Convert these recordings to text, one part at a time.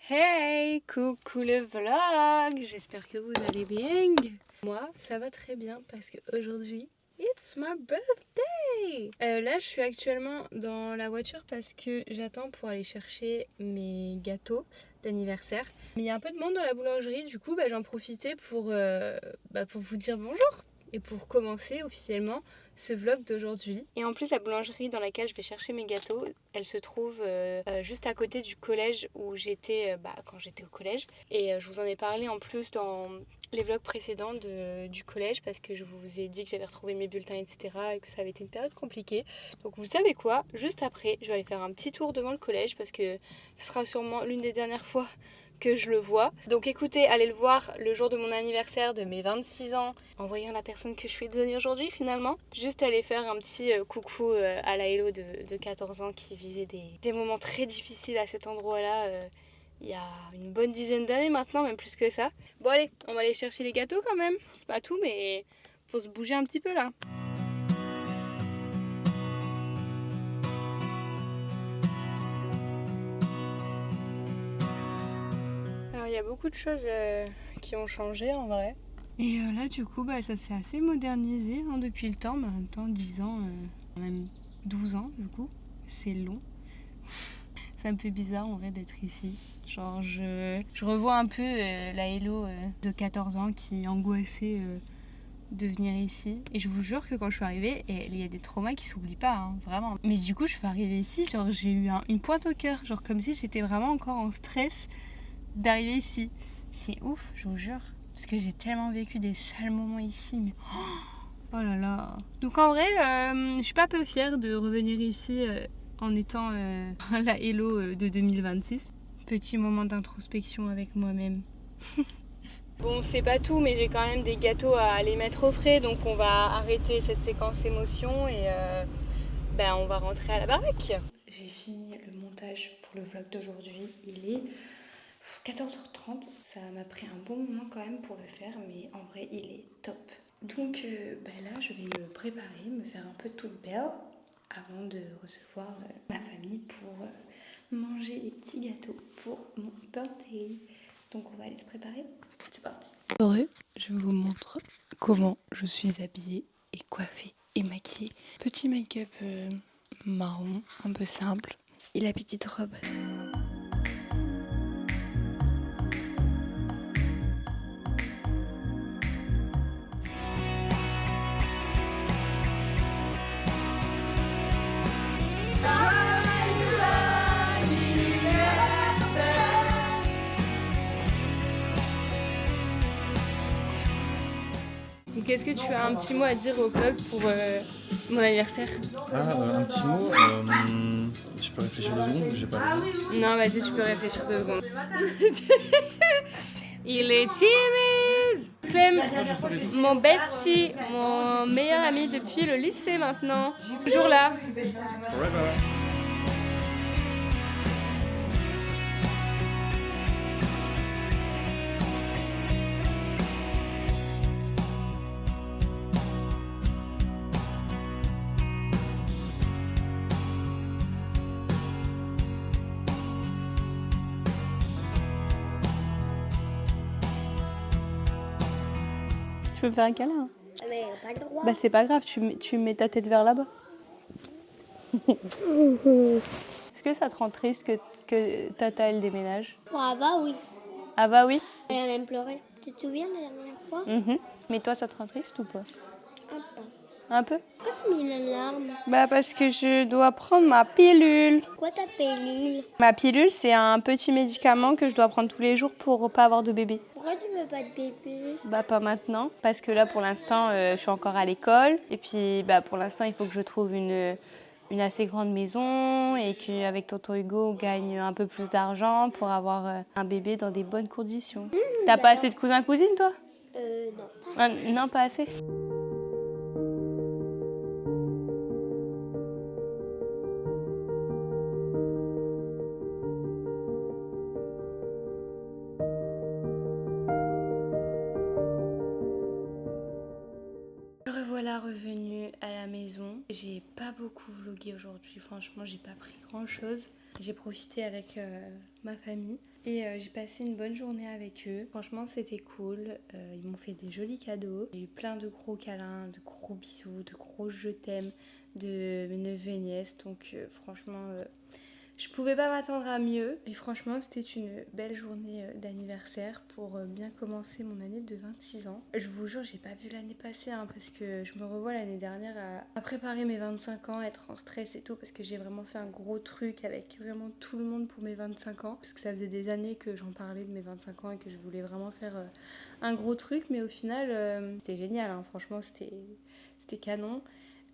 Hey, coucou le vlog, j'espère que vous allez bien. Moi, ça va très bien parce qu'aujourd'hui, it's my birthday. Là, je suis actuellement dans la voiture parce que j'attends pour aller chercher mes gâteaux d'anniversaire. Mais il y a un peu de monde dans la boulangerie, du coup, j'en profitais pour vous dire bonjour et pour commencer officiellement ce vlog d'aujourd'hui. Et en plus, la boulangerie dans laquelle je vais chercher mes gâteaux, elle se trouve juste à côté du collège où j'étais quand j'étais au collège. Et je vous en ai parlé en plus dans les vlogs précédents du collège parce que je vous ai dit que j'avais retrouvé mes bulletins, etc. et que ça avait été une période compliquée. Donc vous savez quoi, juste après, je vais aller faire un petit tour devant le collège parce que ce sera sûrement l'une des dernières fois que je le vois. Donc écoutez, allez le voir le jour de mon anniversaire de mes 26 ans, en voyant la personne que je suis devenue aujourd'hui finalement. Juste aller faire un petit coucou à la Hello de 14 ans qui vivait des moments très difficiles à cet endroit-là. Il y a une bonne dizaine d'années maintenant, même plus que ça. Bon allez, on va aller chercher les gâteaux quand même. C'est pas tout, mais faut se bouger un petit peu là. Alors il y a beaucoup de choses qui ont changé en vrai. Et là du coup ça s'est assez modernisé depuis le temps, mais en même temps 10 ans, même 12 ans du coup, c'est long. Ça me fait bizarre en vrai d'être ici. Genre je revois un peu la Hello de 14 ans qui angoissait de venir ici. Et je vous jure que quand je suis arrivée, il y a des traumas qui s'oublient pas, hein, vraiment. Mais du coup je suis arrivée ici, genre j'ai eu une pointe au cœur, genre comme si j'étais vraiment encore en stress d'arriver ici. C'est ouf, je vous jure. Parce que j'ai tellement vécu des sales moments ici, mais oh là là. Donc en vrai, je suis pas peu fière de revenir ici en étant la Hello de 2026. Petit moment d'introspection avec moi-même. Bon, c'est pas tout, mais j'ai quand même des gâteaux à aller mettre au frais, donc on va arrêter cette séquence émotion et on va rentrer à la baraque. J'ai fini le montage pour le vlog d'aujourd'hui. Il est 14h30. Ça m'a pris un bon moment quand même pour le faire, mais en vrai, il est top. Donc là, je vais me préparer, me faire un peu toute belle avant de recevoir ma famille pour manger des petits gâteaux pour mon birthday. Donc on va aller se préparer. C'est parti. Heureux, je vous montre comment je suis habillée et coiffée et maquillée. Petit make-up marron, un peu simple. Et la petite robe. Donc est-ce que tu as un petit mot à dire au vlog pour mon anniversaire? Un petit mot, je peux réfléchir 2 secondes, j'ai pas le temps. Non, vas-y, tu peux réfléchir 2 secondes. Il est timide. Clem, mon bestie, mon meilleur ami depuis le lycée maintenant. Toujours là. Forever. Tu peux me faire un câlin? Mais pas le droit. Bah c'est pas grave, tu mets ta tête vers là-bas. Est-ce que ça te rend triste que Tata elle déménage? Ah bah oui. Ah bah oui. Elle a même pleuré. Tu te souviens la dernière fois? Mais toi ça te rend triste ou pas? Un peu. Un peu? Pourquoi t'as mis la larme? Bah parce que je dois prendre ma pilule. Pourquoi ta pilule? Ma pilule c'est un petit médicament que je dois prendre tous les jours pour pas avoir de bébé. Pourquoi tu veux pas de bébé? Bah pas maintenant, parce que là pour l'instant je suis encore à l'école et puis pour l'instant il faut que je trouve une assez grande maison et qu'avec tonton Hugo on gagne un peu plus d'argent pour avoir un bébé dans des bonnes conditions. T'as pas assez de cousins-cousines toi? Non. Non, pas assez. Revoilà revenue à la maison. J'ai pas beaucoup vlogué vlogger aujourd'hui. Franchement, j'ai pas pris grand chose. J'ai profité avec ma famille et j'ai passé une bonne journée avec eux. Franchement, c'était cool. Ils m'ont fait des jolis cadeaux. J'ai eu plein de gros câlins, de gros bisous, de gros je t'aime de mes neveux et nièces. Donc franchement, je pouvais pas m'attendre à mieux. Et franchement, c'était une belle journée d'anniversaire pour bien commencer mon année de 26 ans. Je vous jure, j'ai pas vu l'année passer parce que je me revois l'année dernière à préparer mes 25 ans, être en stress et tout, parce que j'ai vraiment fait un gros truc avec vraiment tout le monde pour mes 25 ans. Parce que ça faisait des années que j'en parlais de mes 25 ans et que je voulais vraiment faire un gros truc. Mais au final, c'était génial. Franchement, c'était canon.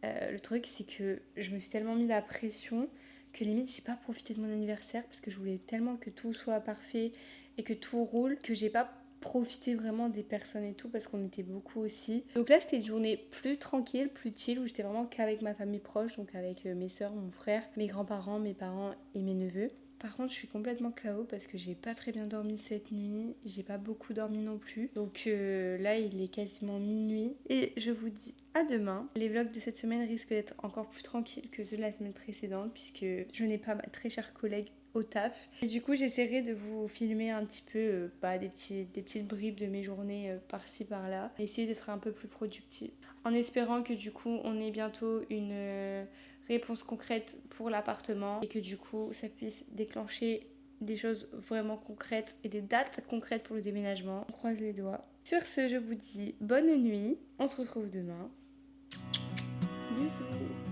Le truc, c'est que je me suis tellement mis la pression que limite j'ai pas profité de mon anniversaire parce que je voulais tellement que tout soit parfait et que tout roule que j'ai pas profité vraiment des personnes et tout parce qu'on était beaucoup aussi. Donc là c'était une journée plus tranquille, plus chill où j'étais vraiment qu'avec ma famille proche, donc avec mes soeurs, mon frère, mes grands-parents, mes parents et mes neveux. Par contre, je suis complètement KO parce que j'ai pas très bien dormi cette nuit, j'ai pas beaucoup dormi non plus. Donc là, il est quasiment minuit et je vous dis à demain. Les vlogs de cette semaine risquent d'être encore plus tranquilles que ceux de la semaine précédente puisque je n'ai pas ma très chère collègue au taf. Et du coup, j'essaierai de vous filmer un petit peu des petites bribes de mes journées par-ci par-là. Essayer d'être un peu plus productive. En espérant que du coup, on ait bientôt une réponse concrète pour l'appartement et que du coup, ça puisse déclencher des choses vraiment concrètes et des dates concrètes pour le déménagement. On croise les doigts. Sur ce, je vous dis bonne nuit. On se retrouve demain. Bisous.